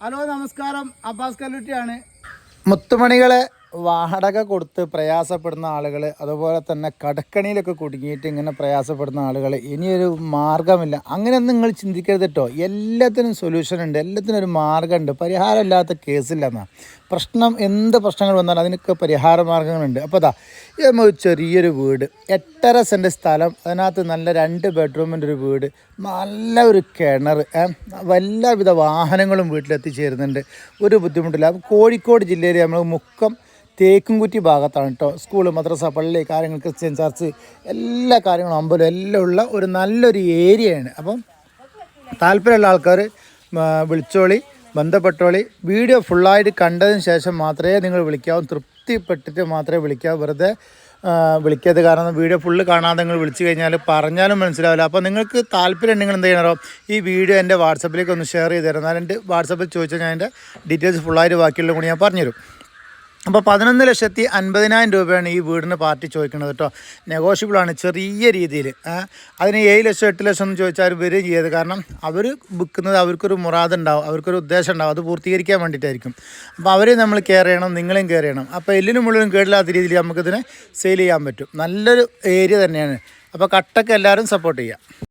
Hello നമസ്കാരം, Abbas കല്ലുട്ടിയാണ്. മുത്തുമണികളെ വാടക കൊടുത്ത് പ്രയാസപ്പെടുന്ന ആളുകൾ, അതുപോലെ തന്നെ കടക്കണിയിലൊക്കെ കുടുങ്ങിയിട്ട് ഇങ്ങനെ പ്രയാസപ്പെടുന്ന ആളുകൾ, ഇനിയൊരു മാർഗ്ഗമില്ല അങ്ങനെയൊന്നും നിങ്ങൾ ചിന്തിക്കരുത് കേട്ടോ. എല്ലാത്തിനും സൊല്യൂഷൻ ഉണ്ട്, എല്ലാത്തിനും ഒരു മാർഗ്ഗമുണ്ട്. പരിഹാരമില്ലാത്ത കേസില്ലെന്നാണ്. എന്ത് പ്രശ്നങ്ങൾ വന്നാലും അതിനൊക്കെ പരിഹാര മാർഗ്ഗങ്ങളുണ്ട്. അപ്പോൾ അതാ നമ്മൾ ചെറിയൊരു വീട്, 8.5 സെൻറ്റ് സ്ഥലം, അതിനകത്ത് നല്ല 2 ബെഡ്റൂമിൻ്റെ ഒരു വീട്, നല്ല ഒരു കിണർ, എല്ലാവിധ വാഹനങ്ങളും വീട്ടിലെത്തിച്ചേരുന്നുണ്ട്, ഒരു ബുദ്ധിമുട്ടില്ല. കോഴിക്കോട് ജില്ലയിൽ നമ്മൾ മുക്കം തേക്കുംകുറ്റി ഭാഗത്താണ് കേട്ടോ. സ്കൂൾ, മദ്രസ, പള്ളി, കാര്യങ്ങൾ, ക്രിസ്ത്യൻ ചർച്ച്, എല്ലാ കാര്യങ്ങളും, അമ്പലം എല്ലാം ഉള്ള ഒരു നല്ലൊരു ഏരിയയാണ്. അപ്പം താല്പര്യമുള്ള ആൾക്കാർ വിളിച്ചോളി, ബന്ധപ്പെട്ടോളി. വീഡിയോ ഫുള്ളായിട്ട് കണ്ടതിന് ശേഷം മാത്രമേ നിങ്ങൾ വിളിക്കാവൂ. തൃപ്തിപ്പെട്ടിട്ട് മാത്രമേ വിളിക്കാവൂ. വെറുതെ വിളിക്കരുത്. കാരണം വീഡിയോ ഫുള്ള് കാണാതെ നിങ്ങൾ വിളിച്ചു കഴിഞ്ഞാൽ പറഞ്ഞാലും മനസ്സിലാവില്ല. അപ്പോൾ നിങ്ങൾക്ക് താല്പര്യം ഉണ്ടെങ്കിൽ എന്ത് ചെയ്യണോ, ഈ വീഡിയോ എൻ്റെ വാട്സപ്പിലേക്ക് ഒന്ന് ഷെയർ ചെയ്ത് തരാം. എന്നാൽ എൻ്റെ വാട്സപ്പിൽ ചോദിച്ചാൽ ഞാൻ എൻ്റെ ഡീറ്റെയിൽസ് ഫുള്ളായിട്ട് ബാക്കിയുള്ള കൂടി ഞാൻ പറഞ്ഞുതരും. അപ്പോൾ 11,50,000 രൂപയാണ് ഈ വീടിന് പാർട്ടി ചോദിക്കുന്നത് കേട്ടോ. നെഗോഷ്യബിളാണ് ചെറിയ രീതിയിൽ. അതിന് 7 ലക്ഷം 8 ലക്ഷം എന്ന് ചോദിച്ചാൽ വരികയും ചെയ്യത്. കാരണം അവർ വിൽക്കുന്നത് അവർക്കൊരു മുറാദ് ഉണ്ടാവും, അവർക്കൊരു ഉദ്ദേശം ഉണ്ടാവും, അത് പൂർത്തീകരിക്കാൻ വേണ്ടിയിട്ടായിരിക്കും. അപ്പോൾ അവരെ നമ്മൾ കെയർ ചെയ്യണം, നിങ്ങളെയും കെയർ ചെയ്യണം. അപ്പോൾ എല്ലിനും മുഴുവൻ കേടില്ലാത്ത രീതിയിൽ നമുക്കിതിനെ സെയിൽ ചെയ്യാൻ പറ്റും. നല്ലൊരു ഏരിയ തന്നെയാണ്. അപ്പോൾ കട്ടക്ക് എല്ലാവരും സപ്പോർട്ട് ചെയ്യുക.